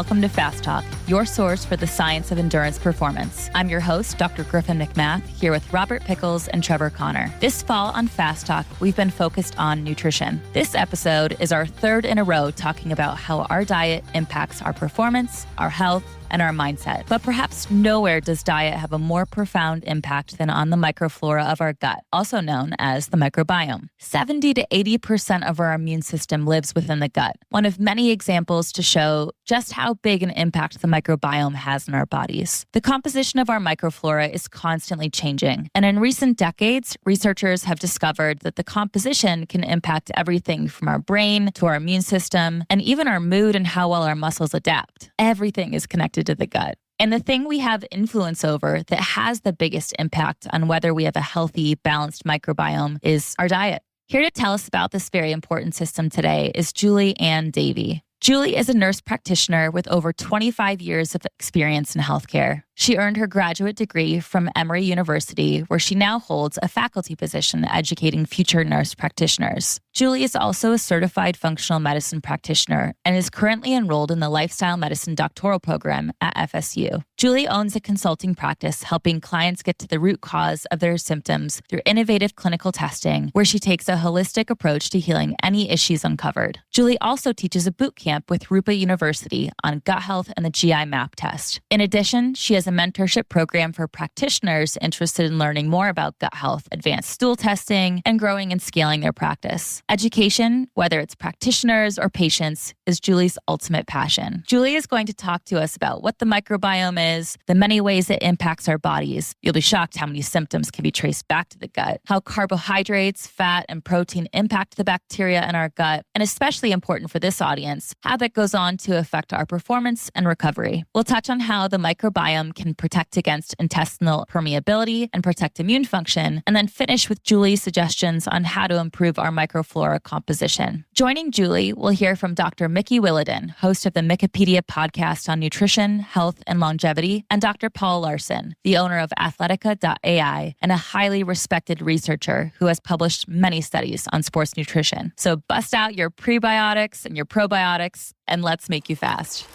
welcome to Fast Talk, your source for the science of endurance performance. I'm your host, Dr. Griffin McMath, here with Robert Pickles and Trevor Connor. This fall on Fast Talk, we've been focused on nutrition. This episode is our third in a row talking about how our diet impacts our performance, our health, and our mindset. But perhaps nowhere does diet have a more profound impact than on the microflora of our gut, also known as the microbiome. 70 to 80% of our immune system lives within the gut, one of many examples to show just how big an impact the microbiome has in our bodies. The composition of our microflora is constantly changing, and in recent decades, researchers have discovered that the composition can impact everything from our brain to our immune system, and even our mood and how well our muscles adapt. Everything is connected to the gut. And the thing we have influence over that has the biggest impact on whether we have a healthy, balanced microbiome is our diet. Here to tell us about this very important system today is Julie Ann Davey. Julie is a nurse practitioner with over 25 years of experience in healthcare. She earned her graduate degree from Emory University, where she now holds a faculty position educating future nurse practitioners. Julie is also a certified functional medicine practitioner and is currently enrolled in the lifestyle medicine doctoral program at FSU. Julie owns a consulting practice helping clients get to the root cause of their symptoms through innovative clinical testing, where she takes a holistic approach to healing any issues uncovered. Julie also teaches a boot camp with Rupa University on gut health and the GI map test. In addition, she has a mentorship program for practitioners interested in learning more about gut health, advanced stool testing, and growing and scaling their practice. Education, whether it's practitioners or patients, is Julie's ultimate passion. Julie is going to talk to us about what the microbiome is, the many ways it impacts our bodies. You'll be shocked how many symptoms can be traced back to the gut, how carbohydrates, fat, and protein impact the bacteria in our gut, and especially important for this audience, how that goes on to affect our performance and recovery. We'll touch on how the microbiome can protect against intestinal permeability and protect immune function, and then finish with Julie's suggestions on how to improve our microflora composition. Joining Julie, we'll hear from Dr. Mickey Williden, host of the Wikipedia podcast on nutrition, health, and longevity, and Dr. Paul Larson, the owner of Athletica.ai and a highly respected researcher who has published many studies on sports nutrition. So bust out your prebiotics and your probiotics, and let's make you fast.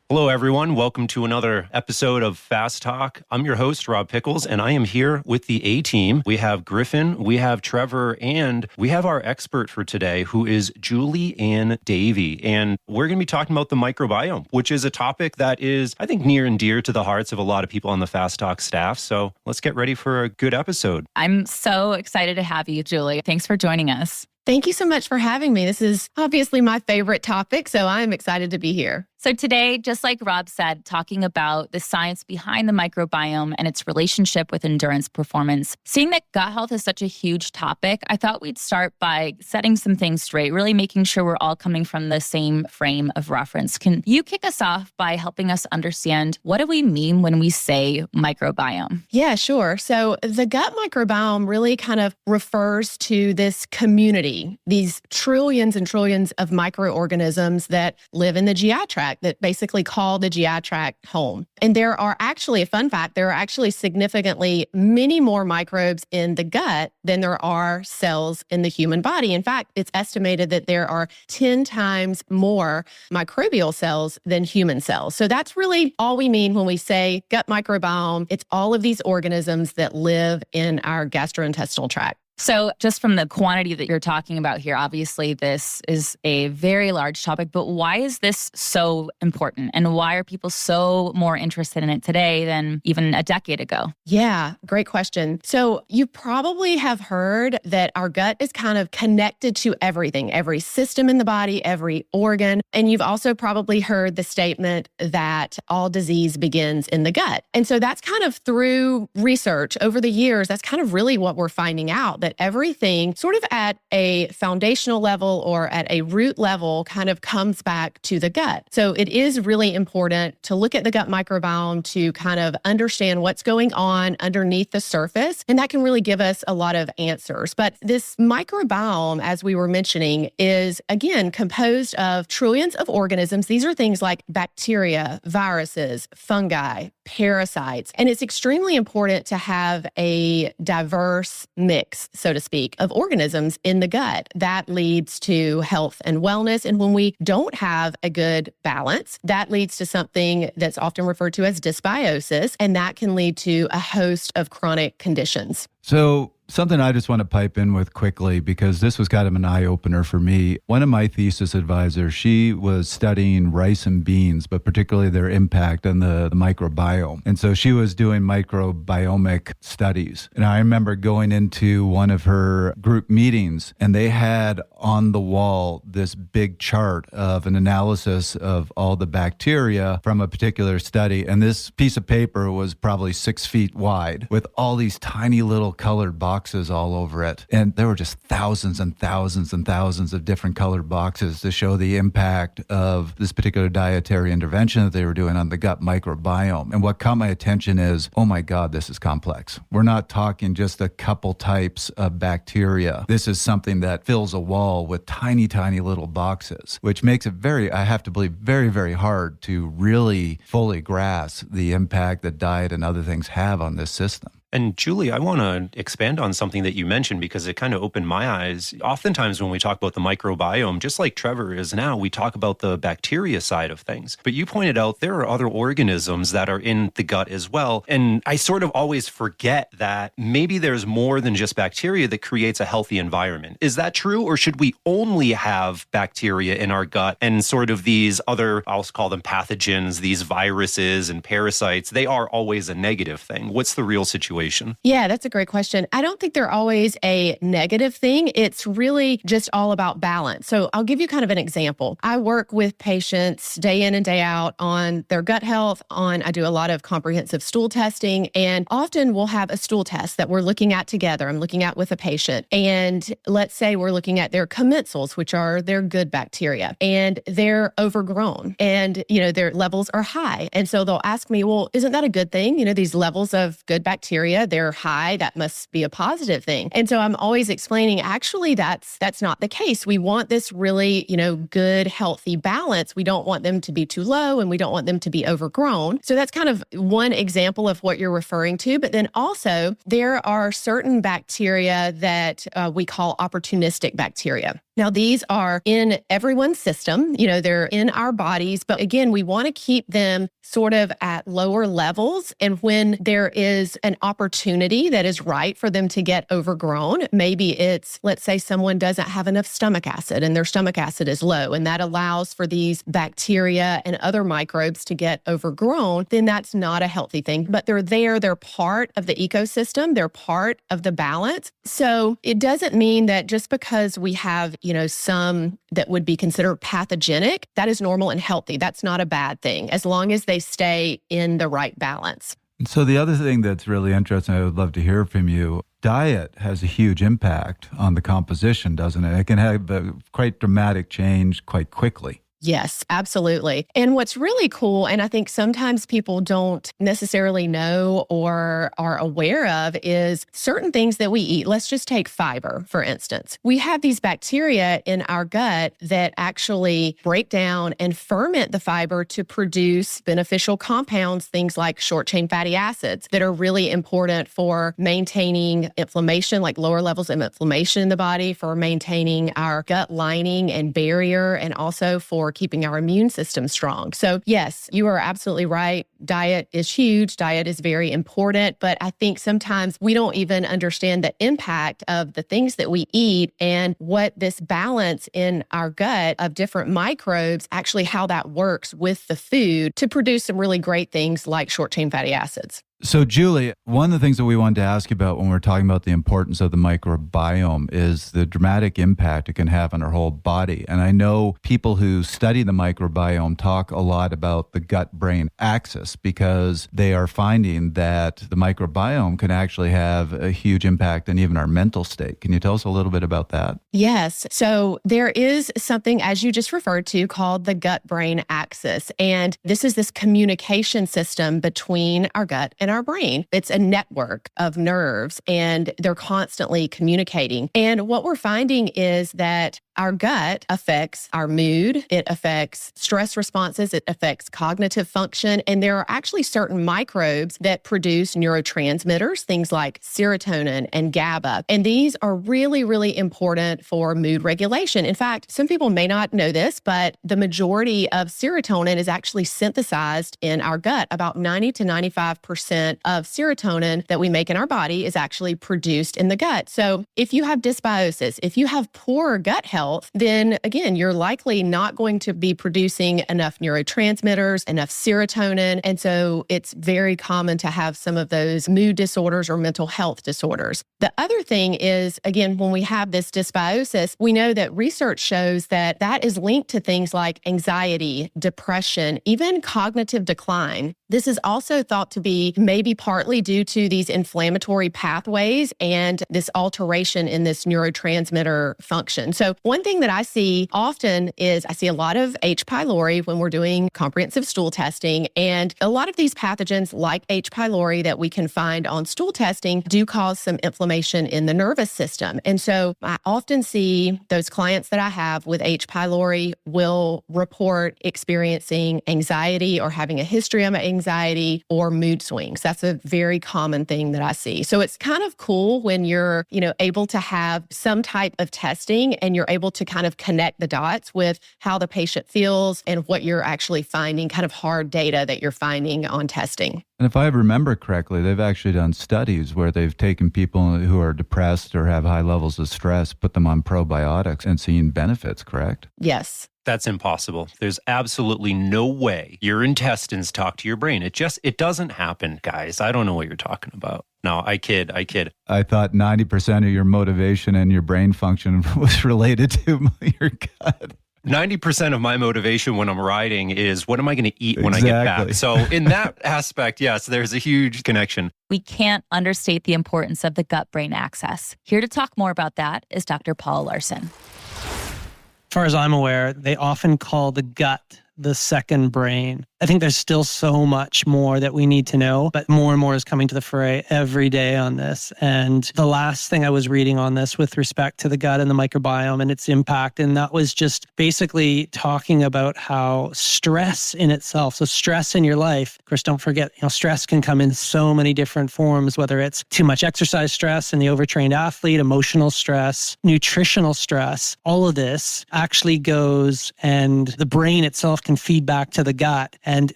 Hello, everyone. Welcome to another episode of Fast Talk. I'm your host, Rob Pickles, and I am here with the A-team. We have Griffin, we have Trevor, and we have our expert for today, who is Julie Ann Davey. And we're going to be talking about the microbiome, which is a topic that is, I think, near and dear to the hearts of a lot of people on the Fast Talk staff. So let's get ready for a good episode. I'm so excited to have you, Julie. Thanks for joining us. Thank you so much for having me. This is obviously my favorite topic, so I'm excited to be here. So today, just like Rob said, talking about the science behind the microbiome and its relationship with endurance performance. Seeing that gut health is such a huge topic, I thought we'd start by setting some things straight, really making sure we're all coming from the same frame of reference. Can you kick us off by helping us understand what do we mean when we say microbiome? Yeah, sure. So the gut microbiome really kind of refers to this community, these trillions and trillions of microorganisms that live in the GI tract, that basically call the GI tract home. And there are actually, a fun fact, there are actually significantly many more microbes in the gut than there are cells in the human body. In fact, it's estimated that there are 10 times more microbial cells than human cells. So that's really all we mean when we say gut microbiome. It's all of these organisms that live in our gastrointestinal tract. So just from the quantity that you're talking about here, obviously this is a very large topic, but why is this so important? And why are people so more interested in it today than even a decade ago? Yeah, great question. So you probably have heard that our gut is kind of connected to everything, every system in the body, every organ. And you've also probably heard the statement that all disease begins in the gut. And so that's kind of through research over the years, that's kind of really what we're finding out, that everything sort of at a foundational level or at a root level kind of comes back to the gut. So it is really important to look at the gut microbiome to kind of understand what's going on underneath the surface. And that can really give us a lot of answers. But this microbiome, as we were mentioning, is again composed of trillions of organisms. These are things like bacteria, viruses, fungi, parasites. And it's extremely important to have a diverse mix, so to speak, of organisms in the gut. That leads to health and wellness. And when we don't have a good balance, that leads to something that's often referred to as dysbiosis, and that can lead to a host of chronic conditions. So something I just want to pipe in with quickly, because this was kind of an eye-opener for me. One of my thesis advisors, she was studying rice and beans, but particularly their impact on the microbiome. And so she was doing microbiomic studies. And I remember going into one of her group meetings, and they had on the wall this big chart of an analysis of all the bacteria from a particular study. And this piece of paper was probably 6 feet wide with all these tiny little colored boxes all over it. And there were just thousands and thousands and thousands of different colored boxes to show the impact of this particular dietary intervention that they were doing on the gut microbiome. And what caught my attention is, oh my God, this is complex. We're not talking just a couple types of bacteria. This is something that fills a wall with tiny, tiny little boxes, which makes it I have to believe, very, very hard to really fully grasp the impact that diet and other things have on this system. And Julie, I want to expand on something that you mentioned because it kind of opened my eyes. Oftentimes when we talk about the microbiome, just like Trevor is now, we talk about the bacteria side of things. But you pointed out there are other organisms that are in the gut as well. And I sort of always forget that maybe there's more than just bacteria that creates a healthy environment. Is that true? Or should we only have bacteria in our gut and sort of these other, I'll call them pathogens, these viruses and parasites, they are always a negative thing? What's the real situation? Yeah, that's a great question. I don't think they're always a negative thing. It's really just all about balance. So I'll give you kind of an example. I work with patients day in and day out on their gut health. I do a lot of comprehensive stool testing, and often we'll have a stool test that we're looking at together. I'm looking at with a patient. And let's say we're looking at their commensals, which are their good bacteria, and they're overgrown and, their levels are high. And so they'll ask me, well, isn't that a good thing? These levels of good bacteria, they're high. That must be a positive thing. And so I'm always explaining, actually, that's not the case. We want this really, good, healthy balance. We don't want them to be too low and we don't want them to be overgrown. So that's kind of one example of what you're referring to. But then also there are certain bacteria that we call opportunistic bacteria. Now, these are in everyone's system, they're in our bodies, but again, we want to keep them sort of at lower levels. And when there is an opportunity that is right for them to get overgrown, maybe it's, let's say someone doesn't have enough stomach acid and their stomach acid is low, and that allows for these bacteria and other microbes to get overgrown, then that's not a healthy thing. But they're part of the ecosystem, they're part of the balance. So it doesn't mean that just because we have some that would be considered pathogenic, that is normal and healthy. That's not a bad thing, as long as they stay in the right balance. So the other thing that's really interesting, I would love to hear from you, diet has a huge impact on the composition, doesn't it? It can have a quite dramatic change quite quickly. Yes, absolutely. And what's really cool, and I think sometimes people don't necessarily know or are aware of, is certain things that we eat. Let's just take fiber, for instance. We have these bacteria in our gut that actually break down and ferment the fiber to produce beneficial compounds, things like short-chain fatty acids that are really important for maintaining inflammation, like lower levels of inflammation in the body, for maintaining our gut lining and barrier, and also for keeping our immune system strong. So yes, you are absolutely right. Diet is huge. Diet is very important. But I think sometimes we don't even understand the impact of the things that we eat and what this balance in our gut of different microbes, actually how that works with the food to produce some really great things like short-chain fatty acids. So, Julie, one of the things that we wanted to ask you about when we're talking about the importance of the microbiome is the dramatic impact it can have on our whole body. And I know people who study the microbiome talk a lot about the gut-brain axis because they are finding that the microbiome can actually have a huge impact on even our mental state. Can you tell us a little bit about that? Yes. So there is something, as you just referred to, called the gut-brain axis. And this is this communication system between our gut and our brain. It's a network of nerves and they're constantly communicating. And what we're finding is that Our gut affects our mood, it affects stress responses, it affects cognitive function, and there are actually certain microbes that produce neurotransmitters, things like serotonin and GABA. And these are really, really important for mood regulation. In fact, some people may not know this, but the majority of serotonin is actually synthesized in our gut. About 90 to 95% of serotonin that we make in our body is actually produced in the gut. So if you have dysbiosis, if you have poor gut health, then again, you're likely not going to be producing enough neurotransmitters, enough serotonin. And so it's very common to have some of those mood disorders or mental health disorders. The other thing is, again, when we have this dysbiosis, we know that research shows that that is linked to things like anxiety, depression, even cognitive decline. This is also thought to be maybe partly due to these inflammatory pathways and this alteration in this neurotransmitter function. So one thing that I see often is I see a lot of H. pylori when we're doing comprehensive stool testing. And a lot of these pathogens like H. pylori that we can find on stool testing do cause some inflammation in the nervous system. And so I often see those clients that I have with H. pylori will report experiencing anxiety or having a history of anxiety or mood swings. That's a very common thing that I see. So it's kind of cool when you're, able to have some type of testing and you're able to kind of connect the dots with how the patient feels and what you're actually finding, kind of hard data that you're finding on testing. And if I remember correctly, they've actually done studies where they've taken people who are depressed or have high levels of stress, put them on probiotics and seen benefits, correct? Yes. That's impossible. There's absolutely no way your intestines talk to your brain. It doesn't happen, guys. I don't know what you're talking about. No, I kid. I thought 90% of your motivation and your brain function was related to your gut. 90% of my motivation when I'm riding is what am I going to eat when I get back? So in that aspect, yes, there's a huge connection. We can't understate the importance of the gut-brain axis. Here to talk more about that is Dr. Paul Larson. As far as I'm aware, they often call the gut the second brain. I think there's still so much more that we need to know, but more and more is coming to the fray every day on this. And the last thing I was reading on this with respect to the gut and the microbiome and its impact, and that was just basically talking about how stress in itself, so stress in your life, of course, don't forget, stress can come in so many different forms, whether it's too much exercise stress in the overtrained athlete, emotional stress, nutritional stress, all of this actually goes, and the brain itself can feed back to the gut and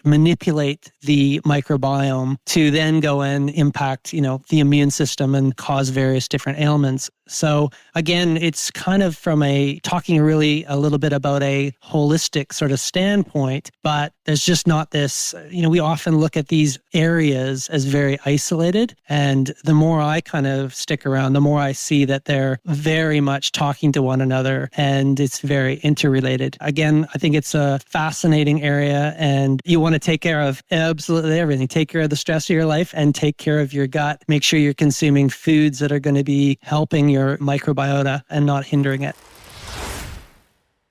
manipulate the microbiome to then go and impact, the immune system and cause various different ailments. So again, it's kind of from talking really a little bit about a holistic sort of standpoint, but there's just not this, we often look at these areas as very isolated. And the more I kind of stick around, the more I see that they're very much talking to one another and it's very interrelated. Again, I think it's a fascinating area and you want to take care of absolutely everything. Take care of the stress of your life and take care of your gut. Make sure you're consuming foods that are going to be helping your microbiota and not hindering it.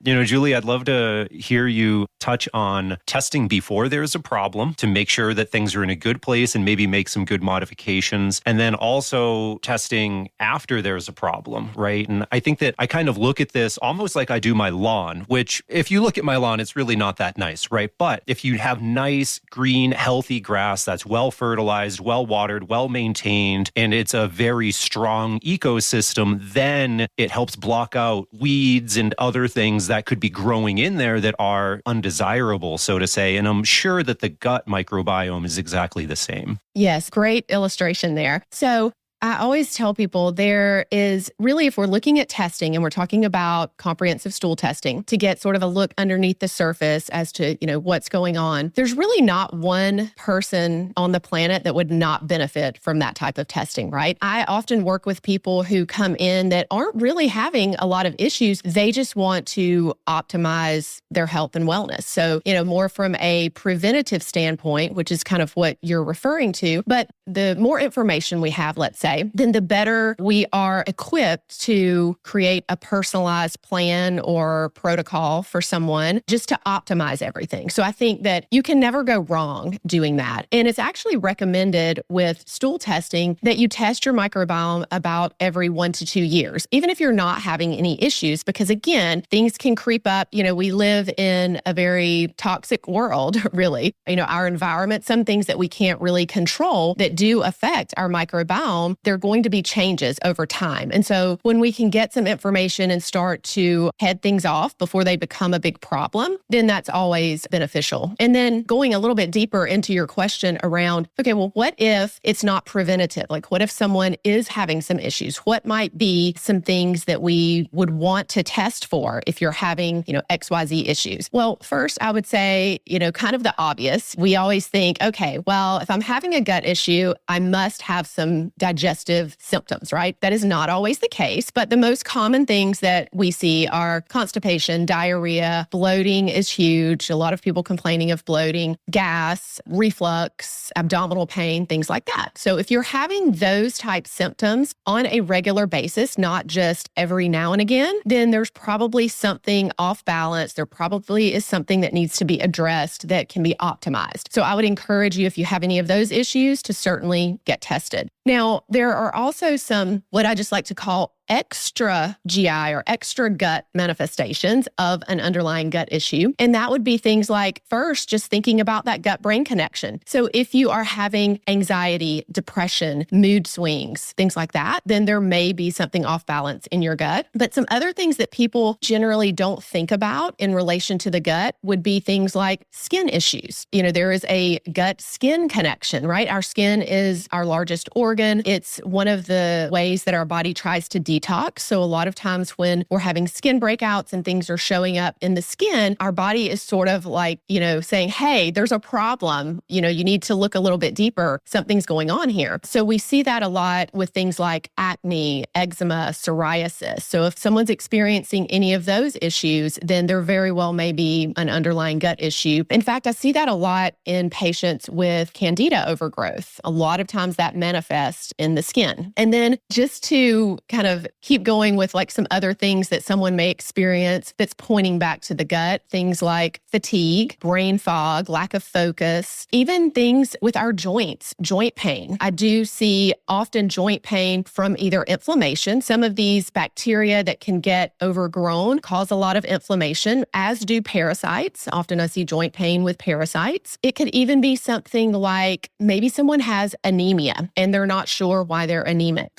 Julie, I'd love to hear you touch on testing before there's a problem to make sure that things are in a good place and maybe make some good modifications. And then also testing after there's a problem, right? And I think that I kind of look at this almost like I do my lawn, which if you look at my lawn, it's really not that nice, right? But if you have nice, green, healthy grass that's well fertilized, well watered, well maintained, and it's a very strong ecosystem, then it helps block out weeds and other things that could be growing in there that are undesirable, so to say. And I'm sure that the gut microbiome is exactly the same. Yes, great illustration there. So I always tell people there is really, if we're looking at testing and we're talking about comprehensive stool testing to get sort of a look underneath the surface as to, what's going on, there's really not one person on the planet that would not benefit from that type of testing, right? I often work with people who come in that aren't really having a lot of issues. They just want to optimize their health and wellness. So, more from a preventative standpoint, which is kind of what you're referring to. But the more information we have, let's say, say, then the better we are equipped to create a personalized plan or protocol for someone just to optimize everything. So I think that you can never go wrong doing that. And it's actually recommended with stool testing that you test your microbiome about every 1 to 2 years, even if you're not having any issues, because again, things can creep up. We live in a very toxic world, really. Our environment, some things that we can't really control that do affect our microbiome, there are going to be changes over time. And so when we can get some information and start to head things off before they become a big problem, then that's always beneficial. And then going a little bit deeper into your question around, okay, well, what if it's not preventative? Like, what if someone is having some issues? What might be some things that we would want to test for if you're having, XYZ issues? Well, first, I would say, kind of the obvious. We always think, okay, well, if I'm having a gut issue, I must have some digestive symptoms, right? That is not always the case, but the most common things that we see are constipation, diarrhea, bloating is huge. A lot of people complaining of bloating, gas, reflux, abdominal pain, things like that. So if you're having those type symptoms on a regular basis, not just every now and again, then there's probably something off balance. There probably is something that needs to be addressed that can be optimized. So I would encourage you, if you have any of those issues, to certainly get tested. Now, there are also some, what I just like to call extra GI or extra gut manifestations of an underlying gut issue. And that would be things like, first, just thinking about that gut-brain connection. So if you are having anxiety, depression, mood swings, things like that, then there may be something off balance in your gut. But some other things that people generally don't think about in relation to the gut would be things like skin issues. There is a gut-skin connection, right? Our skin is our largest organ. It's one of the ways that our body tries to detox. So a lot of times when we're having skin breakouts and things are showing up in the skin, our body is sort of like, saying, hey, there's a problem. You need to look a little bit deeper. Something's going on here. So we see that a lot with things like acne, eczema, psoriasis. So if someone's experiencing any of those issues, then there very well may be an underlying gut issue. In fact, I see that a lot in patients with candida overgrowth. A lot of times that manifests in the skin. And then just to kind of keep going with like some other things that someone may experience that's pointing back to the gut, things like fatigue, brain fog, lack of focus, even things with our joints, joint pain. I do see often joint pain from either inflammation. Some of these bacteria that can get overgrown cause a lot of inflammation, as do parasites. Often I see joint pain with parasites. It could even be something like maybe someone has anemia and they're not sure why they're anemic.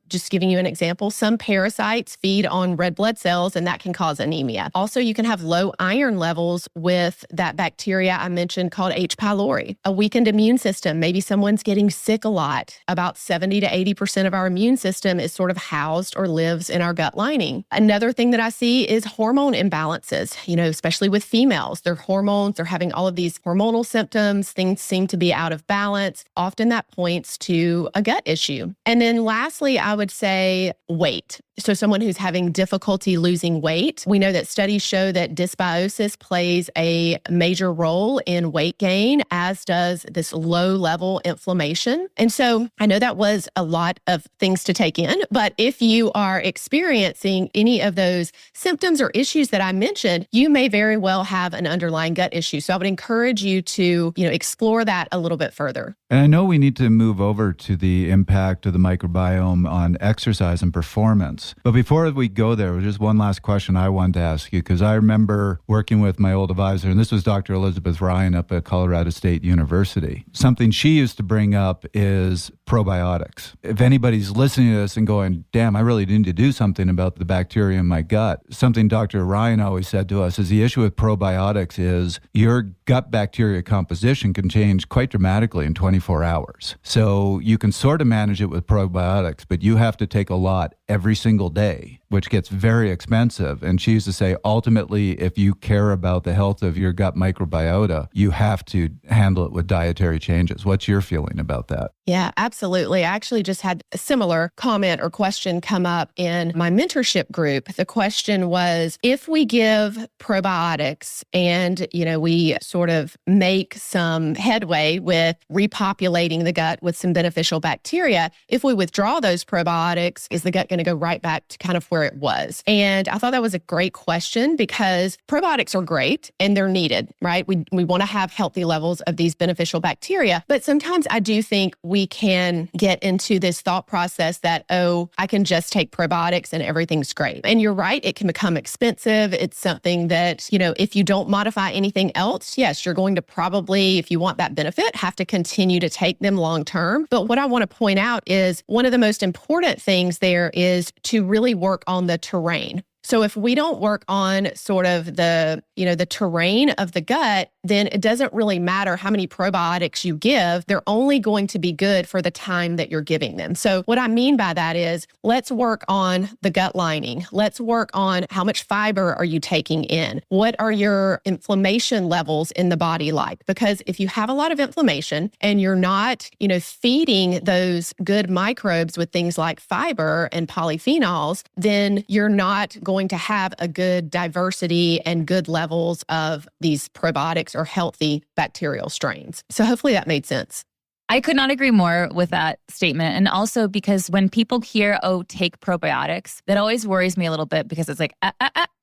Just giving you an example, some parasites feed on red blood cells and that can cause anemia. Also, you can have low iron levels with that bacteria I mentioned called H. pylori. A weakened immune system, maybe someone's getting sick a lot. About 70 to 80% of our immune system is sort of housed or lives in our gut lining. Another thing that I see is hormone imbalances, especially with females. Their hormones, they're having all of these hormonal symptoms. Things seem to be out of balance. Often that points to a gut issue. And then lastly, I would say weight. So someone who's having difficulty losing weight, we know that studies show that dysbiosis plays a major role in weight gain, as does this low-level inflammation. And so I know that was a lot of things to take in, but if you are experiencing any of those symptoms or issues that I mentioned, you may very well have an underlying gut issue. So I would encourage you to, explore that a little bit further. And I know we need to move over to the impact of the microbiome on exercise and performance. But before we go there, just one last question I wanted to ask you, because I remember working with my old advisor, and this was Dr. Elizabeth Ryan up at Colorado State University. Something she used to bring up is probiotics. If anybody's listening to this and going, damn, I really need to do something about the bacteria in my gut, something Dr. Ryan always said to us is the issue with probiotics is your gut bacteria composition can change quite dramatically in 24 hours. So you can sort of manage it with probiotics, but you have to take a lot every single day, which gets very expensive. And she used to say, ultimately, if you care about the health of your gut microbiota, you have to handle it with dietary changes. What's your feeling about that? Yeah, absolutely. I actually just had a similar comment or question come up in my mentorship group. The question was, if we give probiotics and, we sort of make some headway with repopulating the gut with some beneficial bacteria, if we withdraw those probiotics, is the gut going to go right back to kind of where it was? And I thought that was a great question because probiotics are great and they're needed, right? We want to have healthy levels of these beneficial bacteria. But sometimes I do think we can get into this thought process that, I can just take probiotics and everything's great. And you're right, it can become expensive. It's something that, if you don't modify anything else, yes, you're going to probably, if you want that benefit, have to continue to take them long term. But what I want to point out is one of the most important things there is to really work on the terrain. So if we don't work on sort of the terrain of the gut, then it doesn't really matter how many probiotics you give. They're only going to be good for the time that you're giving them. So what I mean by that is, let's work on the gut lining. Let's work on how much fiber are you taking in? What are your inflammation levels in the body like? Because if you have a lot of inflammation and you're not, feeding those good microbes with things like fiber and polyphenols, then you're not going to have a good diversity and good levels of these probiotics or healthy bacterial strains. So hopefully that made sense. I could not agree more with that statement. And also because when people hear, take probiotics, that always worries me a little bit because it's like,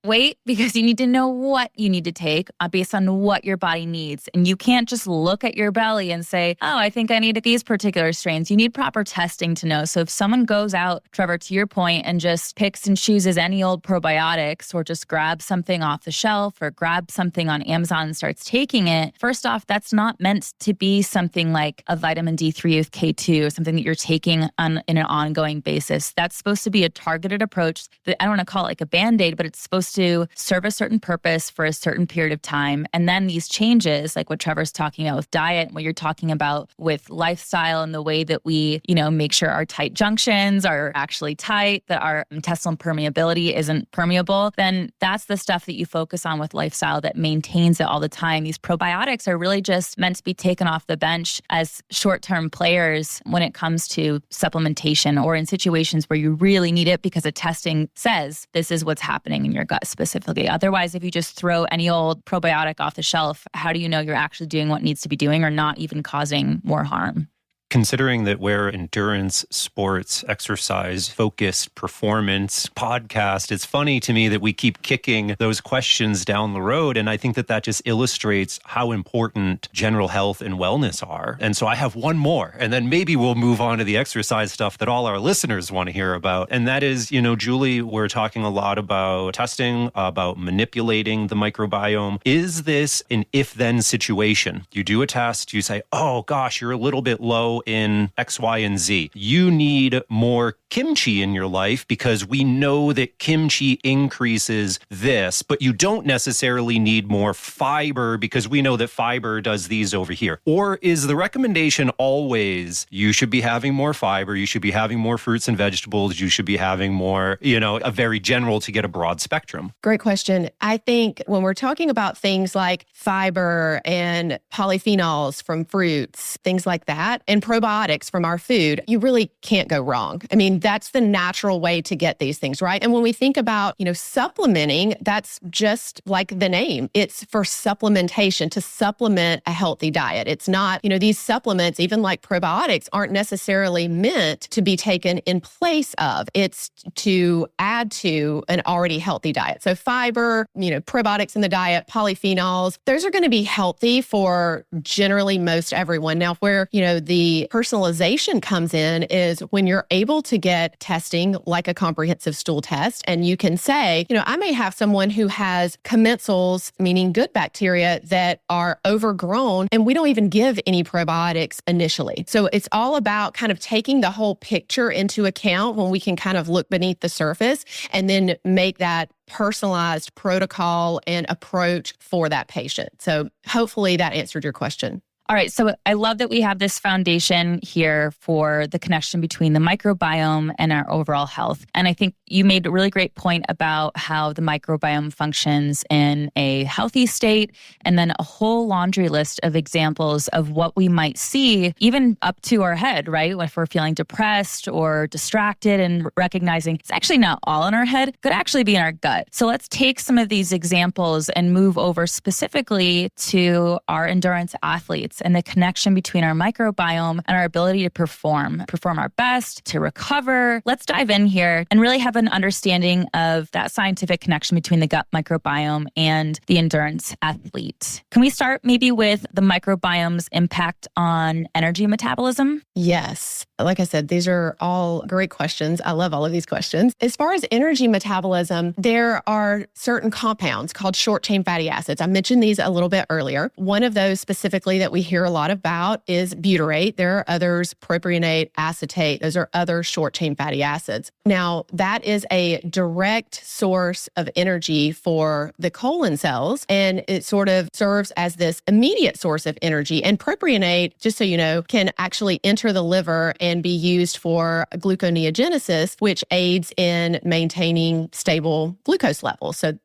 wait, because you need to know what you need to take based on what your body needs. And you can't just look at your belly and say, I think I need these particular strains. You need proper testing to know. So if someone goes out, Trevor, to your point, and just picks and chooses any old probiotics or just grabs something off the shelf or grabs something on Amazon and starts taking it, first off, that's not meant to be something like a vitamin D3 with K2 or something that you're taking in an ongoing basis. That's supposed to be a targeted approach that I don't want to call it like a Band-Aid, but it's supposed to serve a certain purpose for a certain period of time. And then these changes, like what Trevor's talking about with diet, what you're talking about with lifestyle and the way that we, make sure our tight junctions are actually tight, that our intestinal permeability isn't permeable, then that's the stuff that you focus on with lifestyle that maintains it all the time. These probiotics are really just meant to be taken off the bench as short-term players when it comes to supplementation or in situations where you really need it because the testing says this is what's happening in your gut specifically. Otherwise, if you just throw any old probiotic off the shelf, how do you know you're actually doing what needs to be doing or not even causing more harm? Considering that we're endurance sports, exercise, focused performance podcast, it's funny to me that we keep kicking those questions down the road. And I think that just illustrates how important general health and wellness are. And so I have one more, and then maybe we'll move on to the exercise stuff that all our listeners want to hear about. And that is, Julie, we're talking a lot about testing, about manipulating the microbiome. Is this an if-then situation? You do a test, you say, oh gosh, you're a little bit low in X, Y, and Z. You need more kimchi in your life because we know that kimchi increases this, but you don't necessarily need more fiber because we know that fiber does these over here. Or is the recommendation always you should be having more fiber, you should be having more fruits and vegetables, you should be having more, a very general to get a broad spectrum? Great question. I think when we're talking about things like fiber and polyphenols from fruits, things like that, and probiotics from our food, you really can't go wrong. I mean, that's the natural way to get these things, right? And when we think about, supplementing, that's just like the name. It's for supplementation, to supplement a healthy diet. It's not, these supplements, even like probiotics, aren't necessarily meant to be taken in place of. It's to add to an already healthy diet. So fiber, probiotics in the diet, polyphenols, those are going to be healthy for generally most everyone. Now, where, the personalization comes in is when you're able to get testing like a comprehensive stool test, and you can say, I may have someone who has commensals, meaning good bacteria, that are overgrown, and we don't even give any probiotics initially. So it's all about kind of taking the whole picture into account when we can kind of look beneath the surface and then make that personalized protocol and approach for that patient. So hopefully that answered your question. All right. So I love that we have this foundation here for the connection between the microbiome and our overall health. And I think you made a really great point about how the microbiome functions in a healthy state, and then a whole laundry list of examples of what we might see, even up to our head, right? If we're feeling depressed or distracted, and recognizing it's actually not all in our head, could actually be in our gut. So let's take some of these examples and move over specifically to our endurance athletes and the connection between our microbiome and our ability to perform our best, to recover. Let's dive in here and really have an understanding of that scientific connection between the gut microbiome and the endurance athlete. Can we start maybe with the microbiome's impact on energy metabolism? Yes. Like I said, these are all great questions. I love all of these questions. As far as energy metabolism, there are certain compounds called short-chain fatty acids. I mentioned these a little bit earlier. One of those specifically that we hear a lot about is butyrate. There are others, propionate, acetate. Those are other short-chain fatty acids. Now, that is a direct source of energy for the colon cells, and it sort of serves as this immediate source of energy. And propionate, just so you know, can actually enter the liver and be used for gluconeogenesis, which aids in maintaining stable glucose levels. So,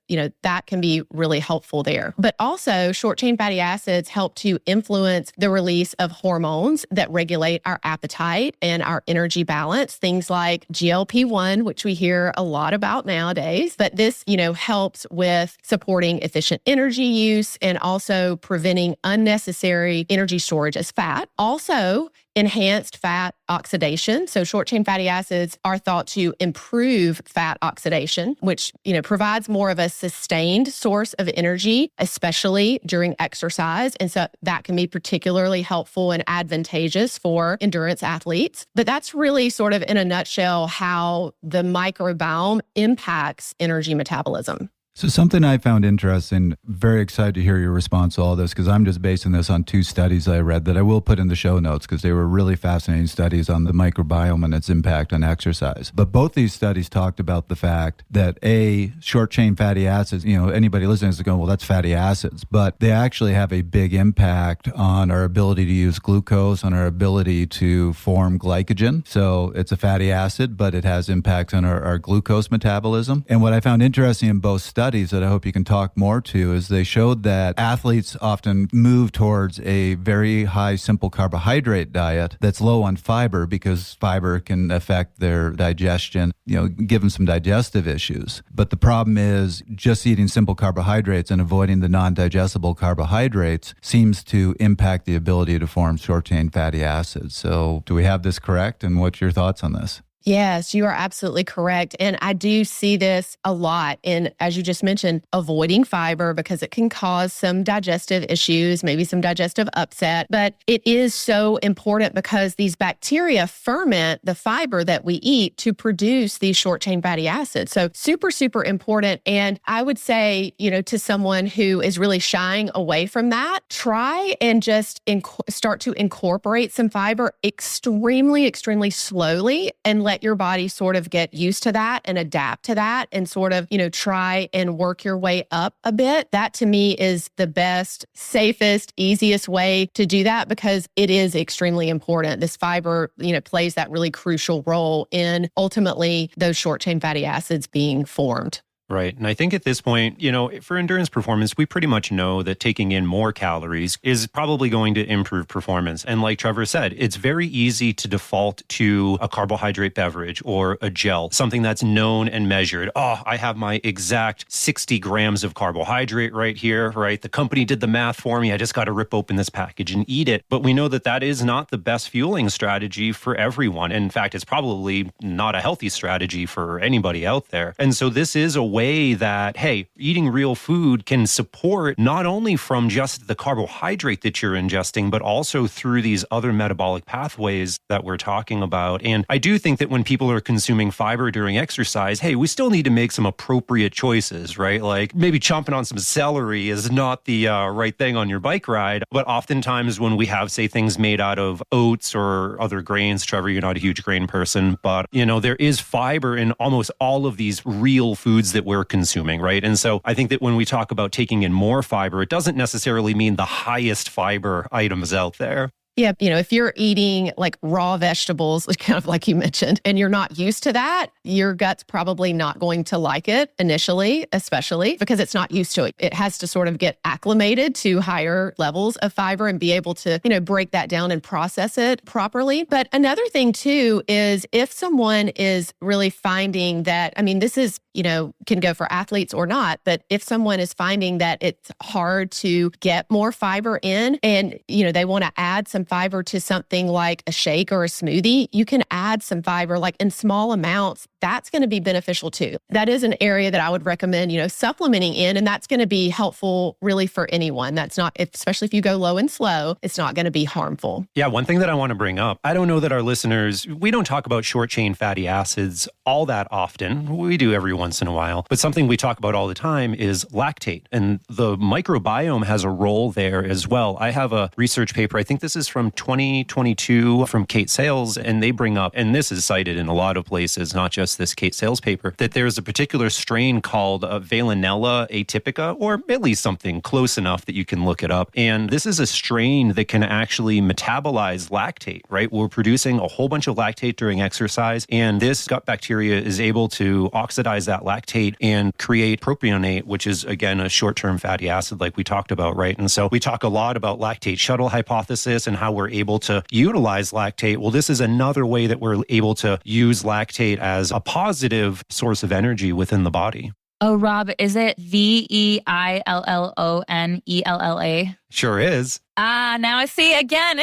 that can be really helpful there. But also, short-chain fatty acids help to influence the release of hormones that regulate our appetite and our energy balance, things like GLP-1, which we hear a lot about nowadays. But this, helps with supporting efficient energy use and also preventing unnecessary energy storage as fat. Also, enhanced fat oxidation. So short-chain fatty acids are thought to improve fat oxidation, which, provides more of a sustained source of energy, especially during exercise. And so that can be particularly helpful and advantageous for endurance athletes. But that's really sort of in a nutshell how the microbiome impacts energy metabolism. So something I found interesting, very excited to hear your response to all this, because I'm just basing this on 2 studies I read that I will put in the show notes because they were really fascinating studies on the microbiome and its impact on exercise. But both these studies talked about the fact that short-chain fatty acids, anybody listening is going, well, that's fatty acids, but they actually have a big impact on our ability to use glucose, on our ability to form glycogen. So it's a fatty acid, but it has impacts on our glucose metabolism. And what I found interesting in both studies that I hope you can talk more to is they showed that athletes often move towards a very high simple carbohydrate diet that's low on fiber because fiber can affect their digestion, give them some digestive issues. But the problem is just eating simple carbohydrates and avoiding the non-digestible carbohydrates seems to impact the ability to form short-chain fatty acids. So do we have this correct? And what's your thoughts on this? Yes, you are absolutely correct. And I do see this a lot in, as you just mentioned, avoiding fiber because it can cause some digestive issues, maybe some digestive upset. But it is so important because these bacteria ferment the fiber that we eat to produce these short-chain fatty acids. So super, super important. And I would say, to someone who is really shying away from that, try and just start to incorporate some fiber extremely, extremely slowly and let your body sort of get used to that and adapt to that and sort of, try and work your way up a bit. That to me is the best, safest, easiest way to do that because it is extremely important. This fiber, plays that really crucial role in ultimately those short-chain fatty acids being formed. Right. And I think at this point, for endurance performance, we pretty much know that taking in more calories is probably going to improve performance. And like Trevor said, it's very easy to default to a carbohydrate beverage or a gel, something that's known and measured. Oh, I have my exact 60 grams of carbohydrate right here, right? The company did the math for me. I just got to rip open this package and eat it. But we know that that is not the best fueling strategy for everyone. And in fact, it's probably not a healthy strategy for anybody out there. And so this is a way that, hey, eating real food can support not only from just the carbohydrate that you're ingesting, but also through these other metabolic pathways that we're talking about. And I do think that when people are consuming fiber during exercise, hey, we still need to make some appropriate choices, right? Like maybe chomping on some celery is not the right thing on your bike ride. But oftentimes when we have, say, things made out of oats or other grains, Trevor, you're not a huge grain person, but, there is fiber in almost all of these real foods that we're consuming, right? And so I think that when we talk about taking in more fiber, it doesn't necessarily mean the highest fiber items out there. Yeah, if you're eating like raw vegetables, kind of like you mentioned, and you're not used to that, your gut's probably not going to like it initially, especially because it's not used to it. It has to sort of get acclimated to higher levels of fiber and be able to, break that down and process it properly. But another thing too is if someone is really finding that, this is, can go for athletes or not, but if someone is finding that it's hard to get more fiber in and, they want to add some fiber to something like a shake or a smoothie, you can add some fiber like in small amounts. That's going to be beneficial too. That is an area that I would recommend, supplementing in, and that's going to be helpful really for anyone. That's not, especially if you go low and slow, it's not going to be harmful. Yeah, one thing that I want to bring up, I don't know that our listeners, we don't talk about short chain fatty acids all that often. We do every once in a while, but something we talk about all the time is lactate, and the microbiome has a role there as well. I have a research paper, I think this is from 2022 from Kate Sales, and they bring up, and this is cited in a lot of places, not just this Kate Sales paper, that there's a particular strain called Veillonella atypica, or at least something close enough that you can look it up. And this is a strain that can actually metabolize lactate, right? We're producing a whole bunch of lactate during exercise, and this gut bacteria is able to oxidize that lactate and create propionate, which is, again, a short-term fatty acid like we talked about, right? And so we talk a lot about lactate shuttle hypothesis and how we're able to utilize lactate. Well, this is another way that we're able to use lactate as a positive source of energy within the body. Oh, Rob, is it Veillonella? Sure is. Now I see again.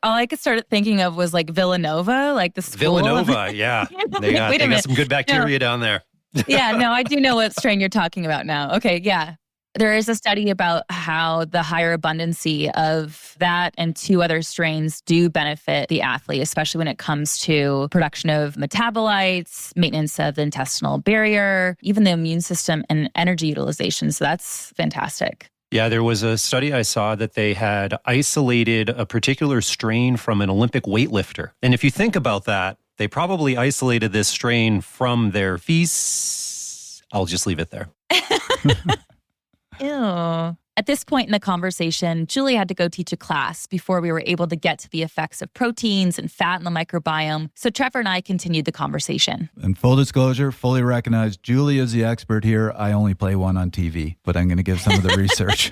All I could start thinking of was like Villanova, like the school. Villanova, yeah. They got some good bacteria down there. Yeah, no, I do know what strain you're talking about now. Okay, yeah. There is a study about how the higher abundancy of that and two other strains do benefit the athlete, especially when it comes to production of metabolites, maintenance of the intestinal barrier, even the immune system and energy utilization. So that's fantastic. Yeah, there was a study I saw that they had isolated a particular strain from an Olympic weightlifter. And if you think about that, they probably isolated this strain from their feces. I'll just leave it there. Ew. At this point in the conversation, Julie had to go teach a class before we were able to get to the effects of proteins and fat in the microbiome. So Trevor and I continued the conversation. And full disclosure, fully recognized, Julie is the expert here. I only play one on TV, but I'm going to give some of the research.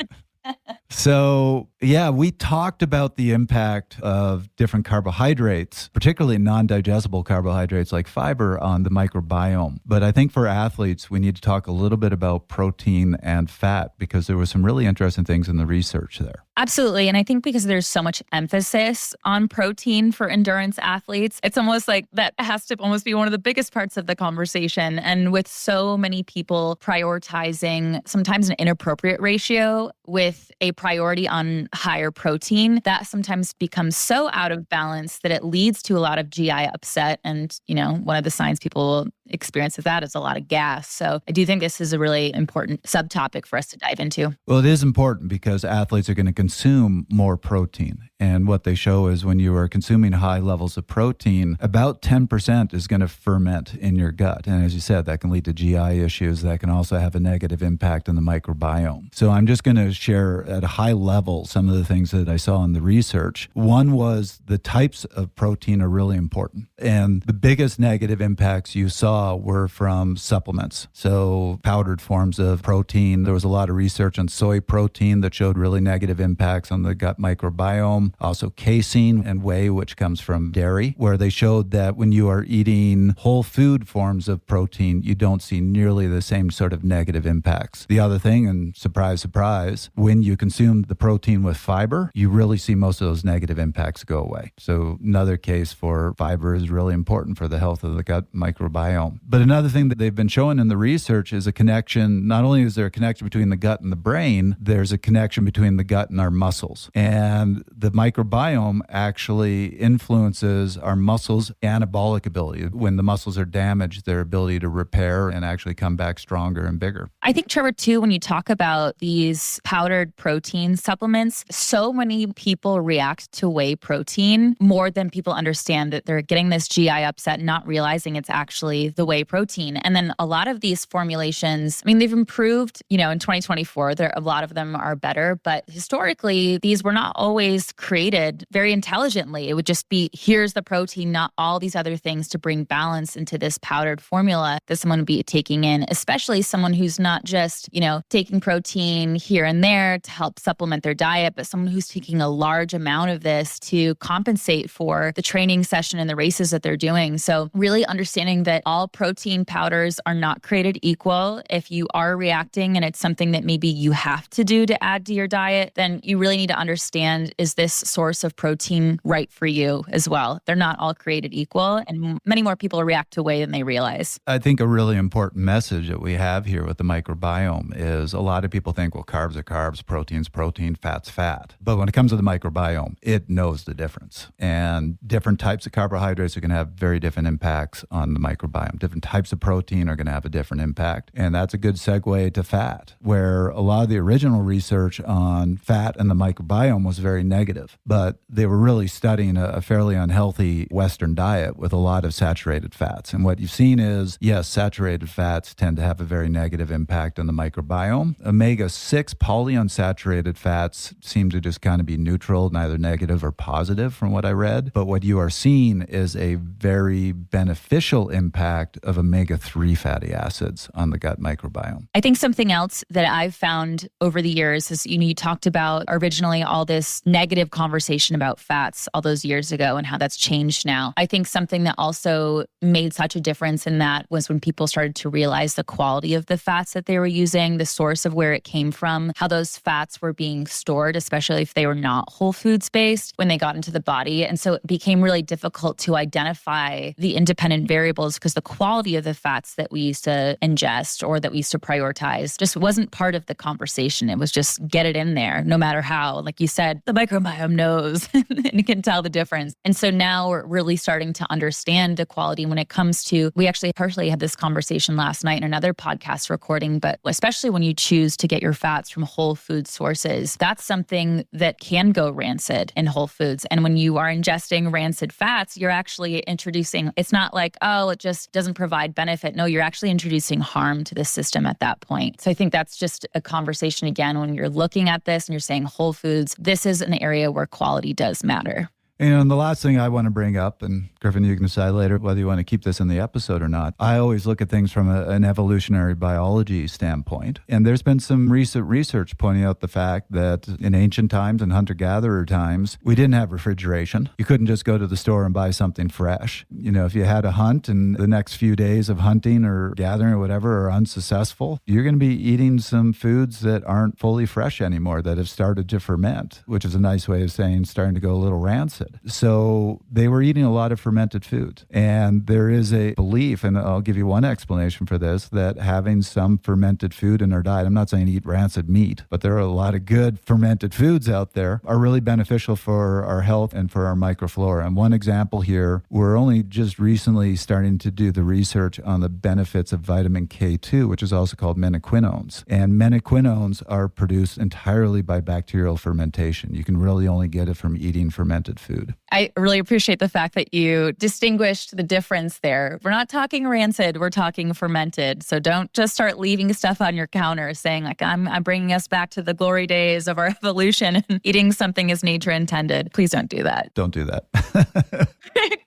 So, yeah, we talked about the impact of different carbohydrates, particularly non-digestible carbohydrates like fiber, on the microbiome. But I think for athletes, we need to talk a little bit about protein and fat because there were some really interesting things in the research there. Absolutely. And I think because there's so much emphasis on protein for endurance athletes, it's almost like that has to almost be one of the biggest parts of the conversation. And with so many people prioritizing sometimes an inappropriate ratio with a priority on higher protein, that sometimes becomes so out of balance that it leads to a lot of GI upset. And, one of the signs people experience with that is a lot of gas. So I do think this is a really important subtopic for us to dive into. Well, it is important because athletes are going to consume more protein. And what they show is when you are consuming high levels of protein, about 10% is going to ferment in your gut. And as you said, that can lead to GI issues. That can also have a negative impact on the microbiome. So I'm just going to share at a high level some of the things that I saw in the research. One was the types of protein are really important. And the biggest negative impacts you saw were from supplements. So powdered forms of protein. There was a lot of research on soy protein that showed really negative impacts on the gut microbiome. Also casein and whey, which comes from dairy, where they showed that when you are eating whole food forms of protein, you don't see nearly the same sort of negative impacts. The other thing, and surprise, surprise, when you consume the protein with fiber, you really see most of those negative impacts go away. So another case for fiber is really important for the health of the gut microbiome. But another thing that they've been showing in the research is a connection. Not only is there a connection between the gut and the brain, there's a connection between the gut and our muscles. And the microbiome actually influences our muscles' anabolic ability. When the muscles are damaged, their ability to repair and actually come back stronger and bigger. I think, Trevor, too, when you talk about these powdered protein supplements, so many people react to whey protein more than people understand that they're getting this GI upset, not realizing it's actually the whey protein. And then a lot of these formulations, I mean, they've improved, in 2024, a lot of them are better, but historically, these were not always created very intelligently. It would just be, here's the protein, not all these other things to bring balance into this powdered formula that someone would be taking in, especially someone who's not just, taking protein here and there to help supplement their diet, but someone who's taking a large amount of this to compensate for the training session and the races that they're doing. So really understanding that all protein powders are not created equal. If you are reacting and it's something that maybe you have to do to add to your diet, then you really need to understand, is this source of protein right for you as well? They're not all created equal, and many more people react to whey than they realize. I think a really important message that we have here with the microbiome is a lot of people think, well, carbs are carbs, protein's protein, fat's fat. But when it comes to the microbiome, it knows the difference. And different types of carbohydrates are going to have very different impacts on the microbiome. Different types of protein are going to have a different impact. And that's a good segue to fat, where a lot of the original research on fat and the microbiome was very negative. But they were really studying a fairly unhealthy Western diet with a lot of saturated fats. And what you've seen is, yes, saturated fats tend to have a very negative impact on the microbiome. Omega-6 polyunsaturated fats seem to just kind of be neutral, neither negative or positive from what I read. But what you are seeing is a very beneficial impact of omega-3 fatty acids on the gut microbiome. I think something else that I've found over the years is, you talked about originally all this negative conversation about fats all those years ago and how that's changed now. I think something that also made such a difference in that was when people started to realize the quality of the fats that they were using, the source of where it came from, how those fats were being stored, especially if they were not whole foods based when they got into the body. And so it became really difficult to identify the independent variables because the quality of the fats that we used to ingest or that we used to prioritize just wasn't part of the conversation. It was just get it in there, no matter how. Like you said, the microbiome knows and can tell the difference. And so now we're really starting to understand the quality when it comes to, we actually partially had this conversation last night in another podcast recording, but especially when you choose to get your fats from whole food sources, that's something that can go rancid in whole foods. And when you are ingesting rancid fats, you're actually introducing, it's not like, oh, it just doesn't provide benefit. No, you're actually introducing harm to the system at that point. So I think that's just a conversation again, when you're looking at this and you're saying whole foods, this is an area where quality does matter. And the last thing I want to bring up, and Griffin, you can decide later whether you want to keep this in the episode or not. I always look at things from an evolutionary biology standpoint. And there's been some recent research pointing out the fact that in ancient times and hunter-gatherer times, we didn't have refrigeration. You couldn't just go to the store and buy something fresh. If you had a hunt and the next few days of hunting or gathering or whatever are unsuccessful, you're going to be eating some foods that aren't fully fresh anymore, that have started to ferment, which is a nice way of saying starting to go a little rancid. So they were eating a lot of fermented foods. And there is a belief, and I'll give you one explanation for this, that having some fermented food in our diet, I'm not saying eat rancid meat, but there are a lot of good fermented foods out there, are really beneficial for our health and for our microflora. And one example here, we're only just recently starting to do the research on the benefits of vitamin K2, which is also called menaquinones. And menaquinones are produced entirely by bacterial fermentation. You can really only get it from eating fermented food. I really appreciate the fact that you distinguished the difference there. We're not talking rancid, we're talking fermented. So don't just start leaving stuff on your counter saying like, I'm bringing us back to the glory days of our evolution and eating something as nature intended. Please don't do that. Don't do that.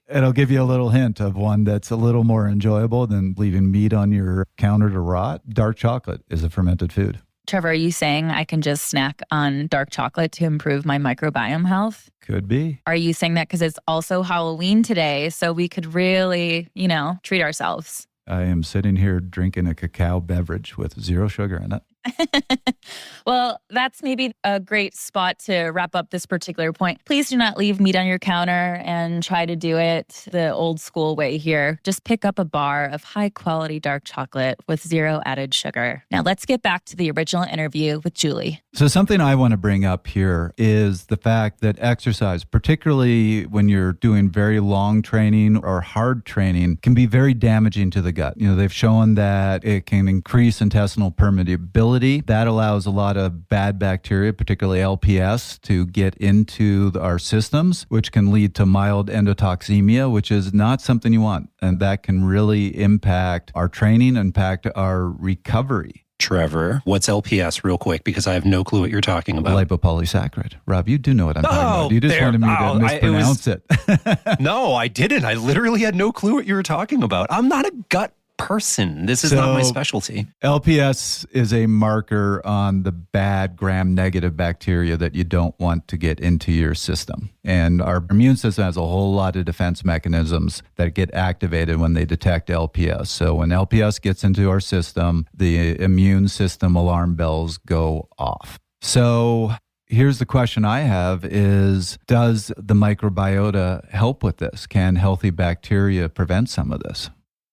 It'll give you a little hint of one that's a little more enjoyable than leaving meat on your counter to rot. Dark chocolate is a fermented food. Trevor, are you saying I can just snack on dark chocolate to improve my microbiome health? Could be. Are you saying that because it's also Halloween today, so we could really, treat ourselves? I am sitting here drinking a cacao beverage with 0 sugar in it. Well, that's maybe a great spot to wrap up this particular point. Please do not leave meat on your counter and try to do it the old school way here. Just pick up a bar of high quality dark chocolate with 0 added sugar. Now let's get back to the original interview with Julie. So something I want to bring up here is the fact that exercise, particularly when you're doing very long training or hard training, can be very damaging to the gut. They've shown that it can increase intestinal permeability permeability. That allows a lot of bad bacteria, particularly LPS, to get into our systems, which can lead to mild endotoxemia, which is not something you want. And that can really impact our training, impact our recovery. Trevor, what's LPS real quick? Because I have no clue what you're talking about. Lipopolysaccharide. Rob, you do know what I'm talking about. You just wanted me to mispronounce it. No, I didn't. I literally had no clue what you were talking about. I'm not a gut person. This is not my specialty. LPS is a marker on the bad gram-negative bacteria that you don't want to get into your system. And our immune system has a whole lot of defense mechanisms that get activated when they detect LPS. So when LPS gets into our system, the immune system alarm bells go off. So here's the question I have is, does the microbiota help with this? Can healthy bacteria prevent some of this?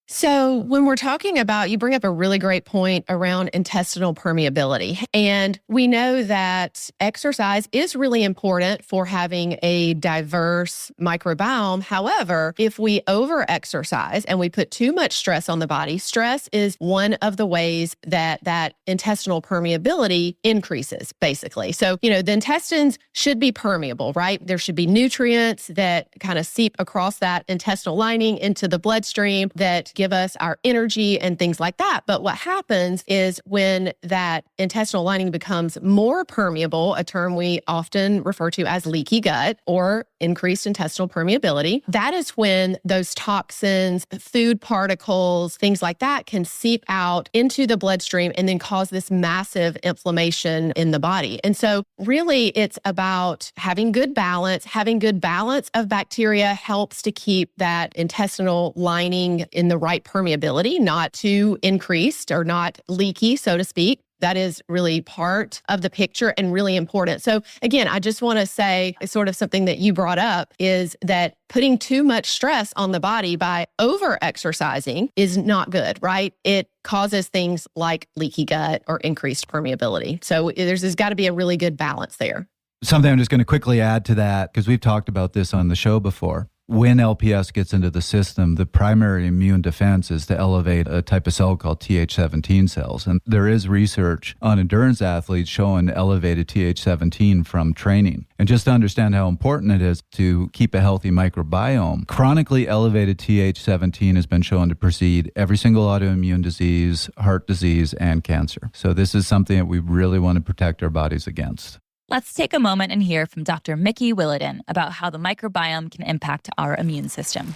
So when we're talking about, you bring up a really great point around intestinal permeability. And we know that exercise is really important for having a diverse microbiome. However, if we over-exercise and we put too much stress on the body, stress is one of the ways that intestinal permeability increases, basically. So, the intestines should be permeable, right? There should be nutrients that kind of seep across that intestinal lining into the bloodstream that give us our energy and things like that. But what happens is when that intestinal lining becomes more permeable, a term we often refer to as leaky gut or increased intestinal permeability, that is when those toxins, food particles, things like that can seep out into the bloodstream and then cause this massive inflammation in the body. And so really it's about having good balance. Having good balance of bacteria helps to keep that intestinal lining in the right permeability, not too increased or not leaky, so to speak. That is really part of the picture and really important. So again, I just want to say sort of something that you brought up is that putting too much stress on the body by over-exercising is not good, right? It causes things like leaky gut or increased permeability. So there's got to be a really good balance there. Something I'm just going to quickly add to that, because we've talked about this on the show before. When LPS gets into the system, the primary immune defense is to elevate a type of cell called Th17 cells. And there is research on endurance athletes showing elevated Th17 from training. And just to understand how important it is to keep a healthy microbiome, chronically elevated Th17 has been shown to precede every single autoimmune disease, heart disease, and cancer. So this is something that we really want to protect our bodies against. Let's take a moment and hear from Dr. Mickey Williden about how the microbiome can impact our immune system.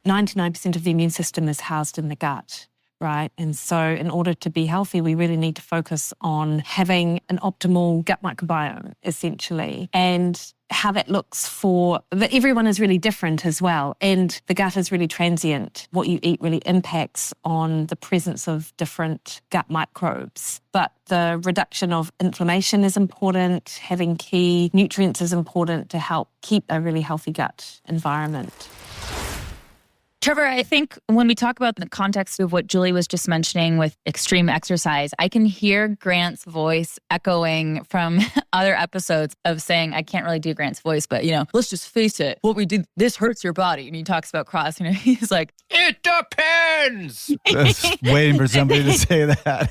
99% of the immune system is housed in the gut, right? And so in order to be healthy, we really need to focus on having an optimal gut microbiome, essentially. And how that looks but everyone is really different as well. And the gut is really transient. What you eat really impacts on the presence of different gut microbes. But the reduction of inflammation is important. Having key nutrients is important to help keep a really healthy gut environment. Trevor, I think when we talk about the context of what Julie was just mentioning with extreme exercise, I can hear Grant's voice echoing from other episodes of saying, I can't really do Grant's voice, but, let's just face it. What we did, this hurts your body. And he talks about cross, he's like, it depends. Just waiting for somebody to say that.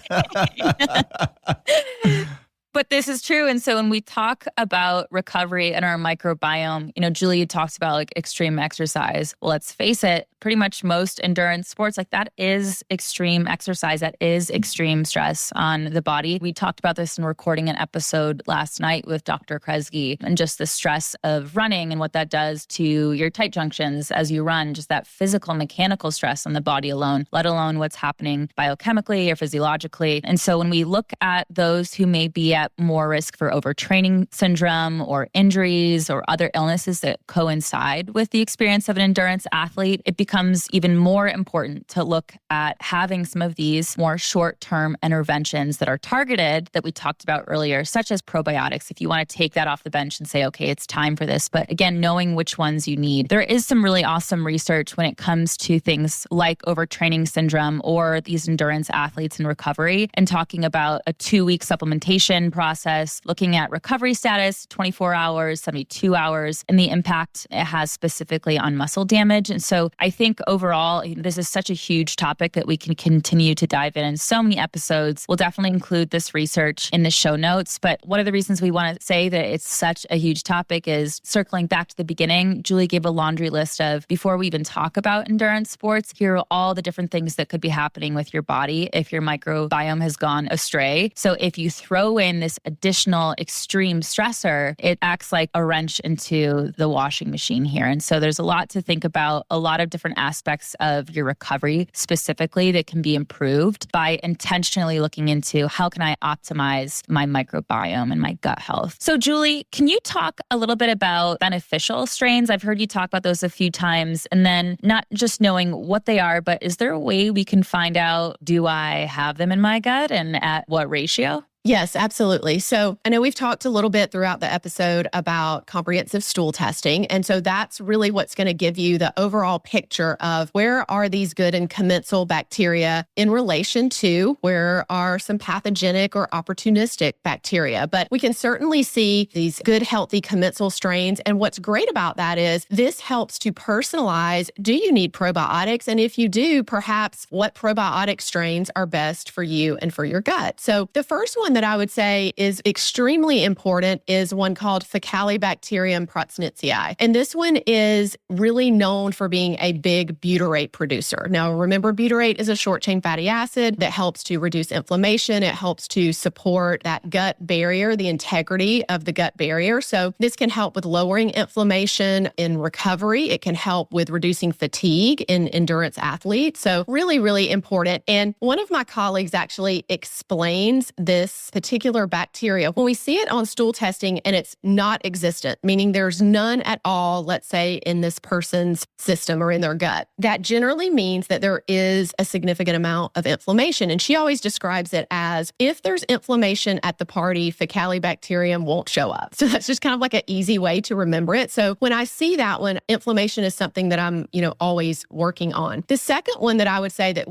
But this is true. And so when we talk about recovery and our microbiome, Julie talks about extreme exercise. Well, let's face it, pretty much most endurance sports, that is extreme exercise. That is extreme stress on the body. We talked about this in recording an episode last night with Dr. Kresge and just the stress of running and what that does to your tight junctions as you run, just that physical, mechanical stress on the body alone, let alone what's happening biochemically or physiologically. And so when we look at those who may be at more risk for overtraining syndrome or injuries or other illnesses that coincide with the experience of an endurance athlete, it becomes even more important to look at having some of these more short-term interventions that are targeted that we talked about earlier, such as probiotics, if you want to take that off the bench and say, okay, it's time for this. But again, knowing which ones you need. There is some really awesome research when it comes to things like overtraining syndrome or these endurance athletes in recovery and talking about a 2-week supplementation process, looking at recovery status, 24 hours, 72 hours, and the impact it has specifically on muscle damage. And so I think overall, this is such a huge topic that we can continue to dive in so many episodes. We'll definitely include this research in the show notes. But one of the reasons we want to say that it's such a huge topic is circling back to the beginning. Julie gave a laundry list of, before we even talk about endurance sports, here are all the different things that could be happening with your body if your microbiome has gone astray. So if you throw in this additional extreme stressor, it acts like a wrench into the washing machine here. And so there's a lot to think about, a lot of different aspects of your recovery specifically that can be improved by intentionally looking into how can I optimize my microbiome and my gut health. So Julie, can you talk a little bit about beneficial strains? I've heard you talk about those a few times, and then not just knowing what they are, but is there a way we can find out, do I have them in my gut and at what ratio? Yes, absolutely. So I know we've talked a little bit throughout the episode about comprehensive stool testing. And so that's really what's going to give you the overall picture of where are these good and commensal bacteria in relation to where are some pathogenic or opportunistic bacteria. But we can certainly see these good, healthy commensal strains. And what's great about that is this helps to personalize, do you need probiotics? And if you do, perhaps what probiotic strains are best for you and for your gut. So the first one that I would say is extremely important is one called Faecalibacterium prausnitzii. And this one is really known for being a big butyrate producer. Now, remember, butyrate is a short-chain fatty acid that helps to reduce inflammation. It helps to support that gut barrier, the integrity of the gut barrier. So this can help with lowering inflammation in recovery. It can help with reducing fatigue in endurance athletes. So really, really important. And one of my colleagues actually explains this particular bacteria when we see it on stool testing and it's not existent, meaning there's none at all, let's say in this person's system or in their gut. That generally means that there is a significant amount of inflammation. And she always describes it as, if there's inflammation at the party, Faecalibacterium won't show up. So that's just kind of like an easy way to remember it. So when I see that one, inflammation is something that I'm, always working on. The second one that I would say that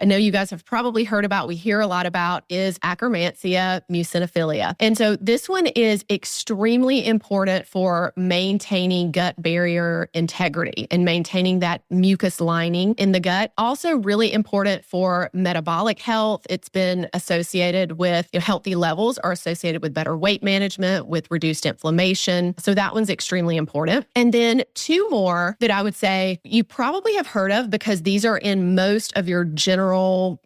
I know you guys have probably heard about, we hear a lot about, is Akkermansia muciniphila. And so this one is extremely important for maintaining gut barrier integrity and maintaining that mucus lining in the gut. Also really important for metabolic health. It's been associated with healthy levels are associated with better weight management, with reduced inflammation. So that one's extremely important. And then two more that I would say you probably have heard of because these are in most of your general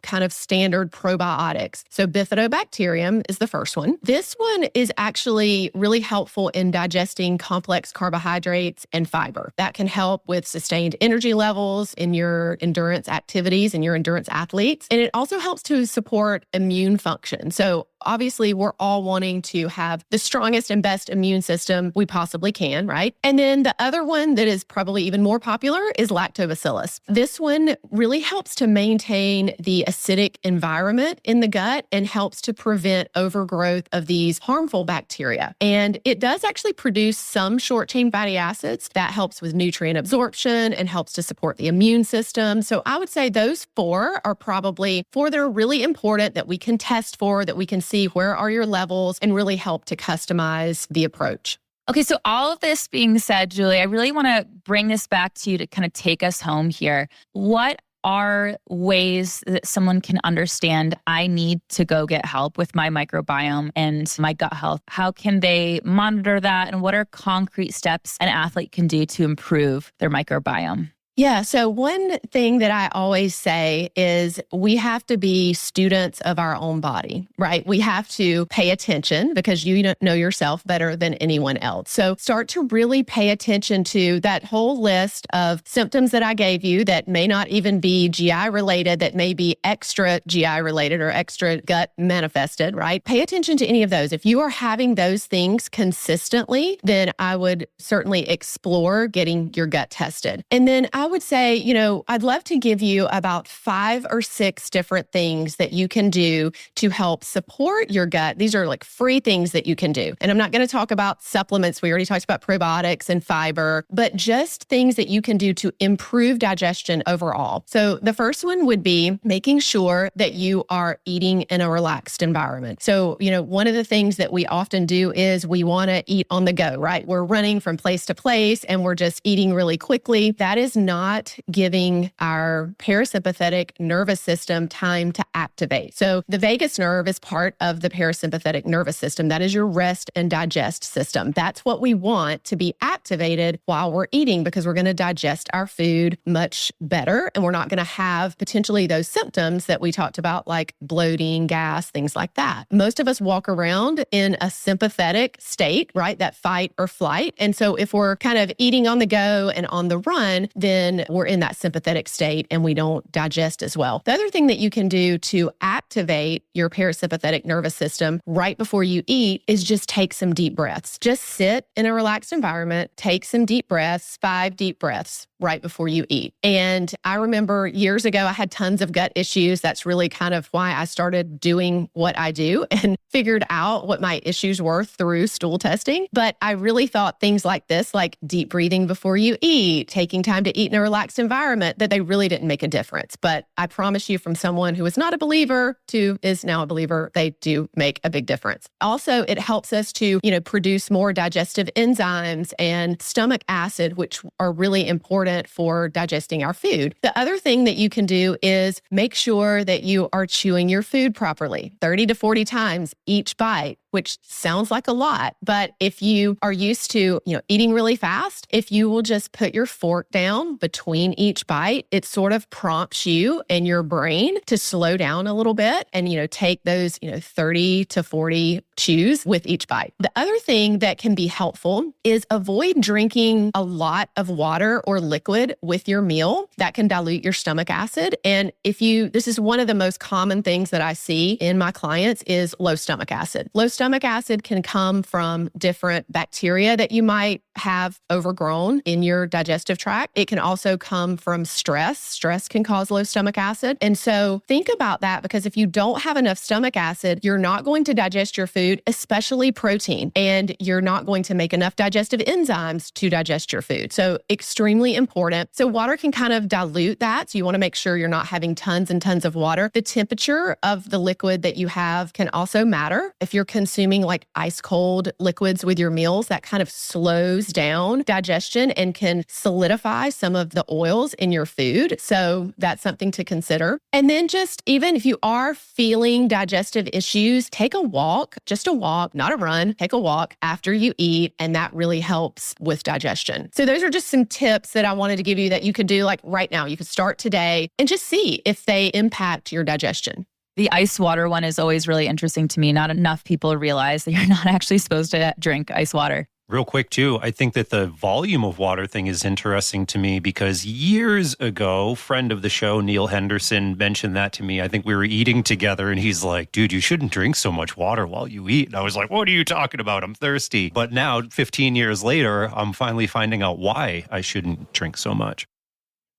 kind of standard probiotics. So Bifidobacterium is the first one. This one is actually really helpful in digesting complex carbohydrates and fiber. That can help with sustained energy levels in your endurance activities and your endurance athletes. And it also helps to support immune function. So obviously, we're all wanting to have the strongest and best immune system we possibly can, right? And then the other one that is probably even more popular is Lactobacillus. This one really helps to maintain the acidic environment in the gut and helps to prevent overgrowth of these harmful bacteria. And it does actually produce some short-chain fatty acids that helps with nutrient absorption and helps to support the immune system. So I would say those four are probably four that are really important that we can test for, that we can see where are your levels and really help to customize the approach. Okay, so all of this being said, Julie, I really want to bring this back to you to kind of take us home here. What are ways that someone can understand I need to go get help with my microbiome and my gut health? How can they monitor that? And what are concrete steps an athlete can do to improve their microbiome? Yeah. So one thing that I always say is we have to be students of our own body, right? We have to pay attention because you don't know yourself better than anyone else. So start to really pay attention to that whole list of symptoms that I gave you that may not even be GI related, that may be extra GI related or extra gut manifested, right? Pay attention to any of those. If you are having those things consistently, then I would certainly explore getting your gut tested. And then I would say, I'd love to give you about 5 or 6 different things that you can do to help support your gut. These are like free things that you can do. And I'm not going to talk about supplements. We already talked about probiotics and fiber, but just things that you can do to improve digestion overall. So the first one would be making sure that you are eating in a relaxed environment. So, one of the things that we often do is we want to eat on the go, right? We're running from place to place and we're just eating really quickly. That is not not giving our parasympathetic nervous system time to activate. So the vagus nerve is part of the parasympathetic nervous system. That is your rest and digest system. That's what we want to be activated while we're eating, because we're going to digest our food much better. And we're not going to have potentially those symptoms that we talked about, like bloating, gas, things like that. Most of us walk around in a sympathetic state, right? That fight or flight. And so if we're kind of eating on the go and on the run, then we're in that sympathetic state and we don't digest as well. The other thing that you can do to activate your parasympathetic nervous system right before you eat is just take some deep breaths. Just sit in a relaxed environment, take some deep breaths, 5 deep breaths right before you eat. And I remember years ago, I had tons of gut issues. That's really kind of why I started doing what I do and figured out what my issues were through stool testing. But I really thought things like this, like deep breathing before you eat, taking time to eat in a relaxed environment, that they really didn't make a difference. But I promise you, from someone who was not a believer to is now a believer, they do make a big difference. Also, it helps us to, produce more digestive enzymes and stomach acid, which are really important for digesting our food. The other thing that you can do is make sure that you are chewing your food properly, 30 to 40 times each bite, which sounds like a lot. But if you are used to, eating really fast, if you will just put your fork down between each bite, it sort of prompts you and your brain to slow down a little bit and, take those, 30 to 40 chews with each bite. The other thing that can be helpful is avoid drinking a lot of water or liquid with your meal. That can dilute your stomach acid. And this is one of the most common things that I see in my clients is low stomach acid. Low stomach acid can come from different bacteria that you might have overgrown in your digestive tract. It can also come from stress. Stress can cause low stomach acid. And so think about that, because if you don't have enough stomach acid, you're not going to digest your food, especially protein, and you're not going to make enough digestive enzymes to digest your food. So extremely important. So water can kind of dilute that. So you want to make sure you're not having tons and tons of water. The temperature of the liquid that you have can also matter. If you're consuming like ice cold liquids with your meals, that kind of slows down digestion and can solidify some of the oils in your food. So that's something to consider. And then just even if you are feeling digestive issues, take a walk, just a walk, not a run, take a walk after you eat. And that really helps with digestion. So those are just some tips that I wanted to give you that you could do like right now. You could start today and just see if they impact your digestion. The ice water one is always really interesting to me. Not enough people realize that you're not actually supposed to drink ice water. Real quick, too, I think that the volume of water thing is interesting to me because years ago, friend of the show, Neil Henderson, mentioned that to me. I think we were eating together and he's like, dude, you shouldn't drink so much water while you eat. And I was like, what are you talking about? I'm thirsty. But now, 15 years later, I'm finally finding out why I shouldn't drink so much.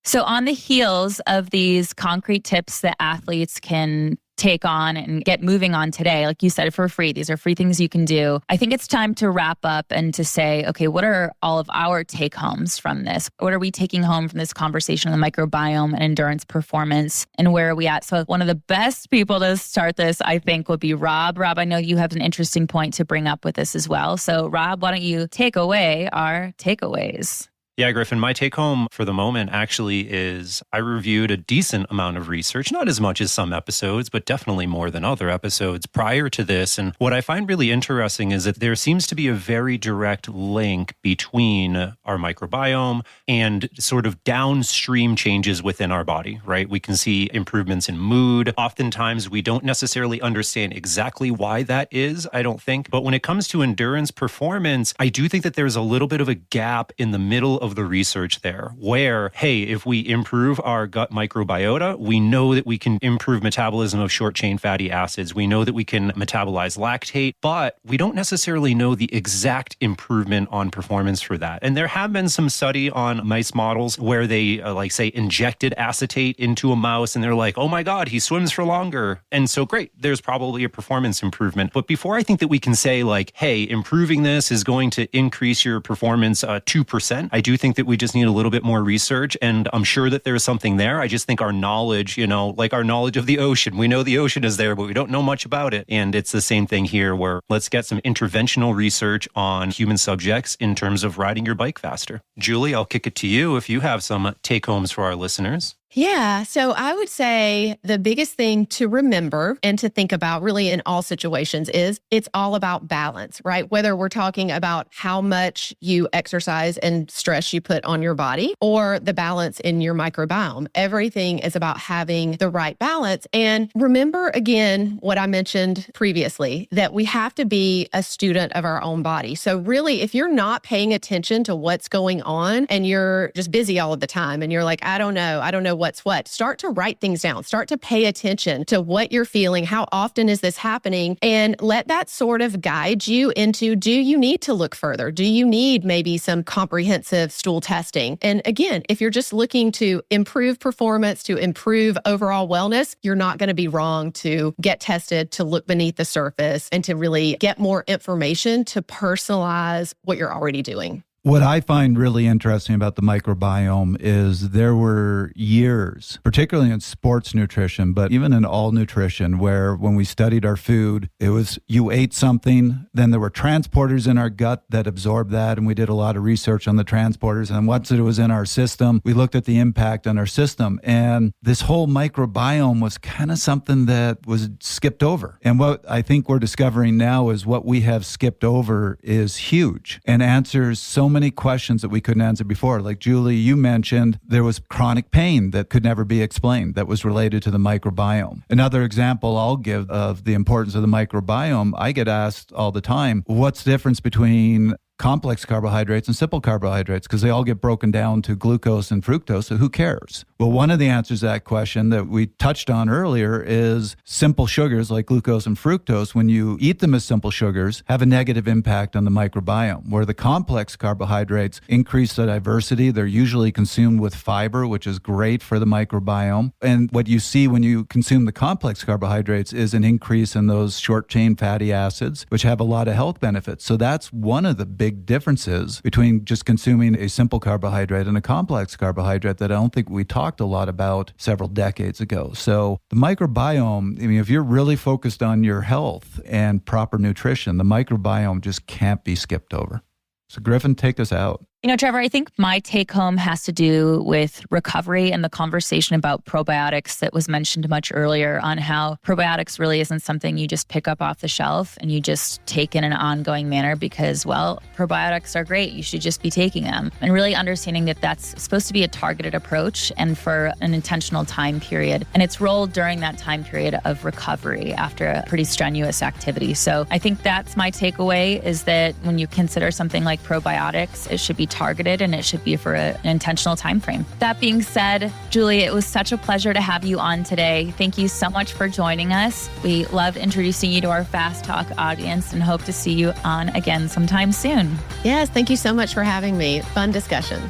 So on the heels of these concrete tips that athletes can take on and get moving on today, like you said, for free, these are free things you can do. I think it's time to wrap up and to say, okay, what are all of our take homes from this? What are we taking home from this conversation on the microbiome and endurance performance, and where are we at? So one of the best people to start this, I think, would be Rob. Rob, I know you have an interesting point to bring up with this as well. So Rob, why don't you take away our takeaways? Yeah, Griffin, my take home for the moment actually is I reviewed a decent amount of research, not as much as some episodes, but definitely more than other episodes prior to this. And what I find really interesting is that there seems to be a very direct link between our microbiome and sort of downstream changes within our body, right? We can see improvements in mood. Oftentimes, we don't necessarily understand exactly why that is, I don't think. But when it comes to endurance performance, I do think that there's a little bit of a gap in the middle of the research there where, hey, if we improve our gut microbiota, we know that we can improve metabolism of short chain fatty acids. We know that we can metabolize lactate, but we don't necessarily know the exact improvement on performance for that. And there have been some study on mice models where they say injected acetate into a mouse and they're like, oh my God, he swims for longer. And so great, there's probably a performance improvement. But before I think that we can say like, hey, improving this is going to increase your performance 2%, I do do think that we just need a little bit more research, and I'm sure that there's something there. I just think our knowledge, like our knowledge of the ocean, we know the ocean is there, but we don't know much about it. And it's the same thing here where let's get some interventional research on human subjects in terms of riding your bike faster. Julie, I'll kick it to you if you have some take-homes for our listeners. Yeah. So I would say the biggest thing to remember and to think about really in all situations is it's all about balance, right? Whether we're talking about how much you exercise and stress you put on your body or the balance in your microbiome, everything is about having the right balance. And remember, again, what I mentioned previously, that we have to be a student of our own body. So really, if you're not paying attention to what's going on and you're just busy all of the time and you're like, I don't know what's what. Start to write things down. Start to pay attention to what you're feeling. How often is this happening? And let that sort of guide you into, do you need to look further? Do you need maybe some comprehensive stool testing? And again, if you're just looking to improve performance, to improve overall wellness, you're not going to be wrong to get tested, to look beneath the surface, and to really get more information to personalize what you're already doing. What I find really interesting about the microbiome is there were years, particularly in sports nutrition, but even in all nutrition, where when we studied our food, it was you ate something, then there were transporters in our gut that absorbed that, and we did a lot of research on the transporters. And once it was in our system, we looked at the impact on our system. And this whole microbiome was kind of something that was skipped over. And what I think we're discovering now is what we have skipped over is huge and answers so many questions that we couldn't answer before. Like Julie, you mentioned there was chronic pain that could never be explained that was related to the microbiome. Another example I'll give of the importance of the microbiome, I get asked all the time, what's the difference between complex carbohydrates and simple carbohydrates, because they all get broken down to glucose and fructose, so who cares? Well, one of the answers to that question that we touched on earlier is simple sugars like glucose and fructose, when you eat them as simple sugars, have a negative impact on the microbiome, where the complex carbohydrates increase the diversity. They're usually consumed with fiber, which is great for the microbiome. And what you see when you consume the complex carbohydrates is an increase in those short-chain fatty acids, which have a lot of health benefits. So that's one of the big differences between just consuming a simple carbohydrate and a complex carbohydrate that I don't think we talked a lot about several decades ago. So the microbiome, I mean, if you're really focused on your health and proper nutrition, the microbiome just can't be skipped over. So Griffin, take us out. Trevor, I think my take home has to do with recovery and the conversation about probiotics that was mentioned much earlier on how probiotics really isn't something you just pick up off the shelf and you just take in an ongoing manner because, well, probiotics are great. You should just be taking them. And really understanding that that's supposed to be a targeted approach and for an intentional time period. And it's rolled during that time period of recovery after a pretty strenuous activity. So I think that's my takeaway, is that when you consider something like probiotics, it should be targeted and it should be for an intentional time frame. That being said, Julie, it was such a pleasure to have you on today. Thank you so much for joining us. We loved introducing you to our Fast Talk audience and hope to see you on again sometime soon. Yes, thank you so much for having me. Fun discussion.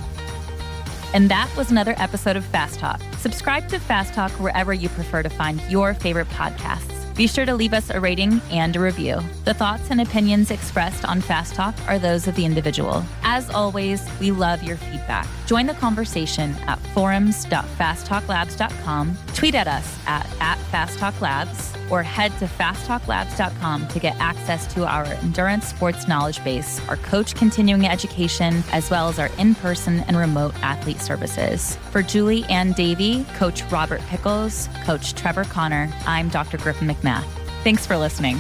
And that was another episode of Fast Talk. Subscribe to Fast Talk wherever you prefer to find your favorite podcasts. Be sure to leave us a rating and a review. The thoughts and opinions expressed on Fast Talk are those of the individual. As always, we love your feedback. Join the conversation at forums.fasttalklabs.com, tweet at us at FastTalkLabs, or head to fasttalklabs.com to get access to our endurance sports knowledge base, our coach continuing education, as well as our in-person and remote athlete services. For Julie Ann Davey, Coach Robert Pickles, Coach Trevor Connor, I'm Dr. Griffin McMath. Thanks for listening.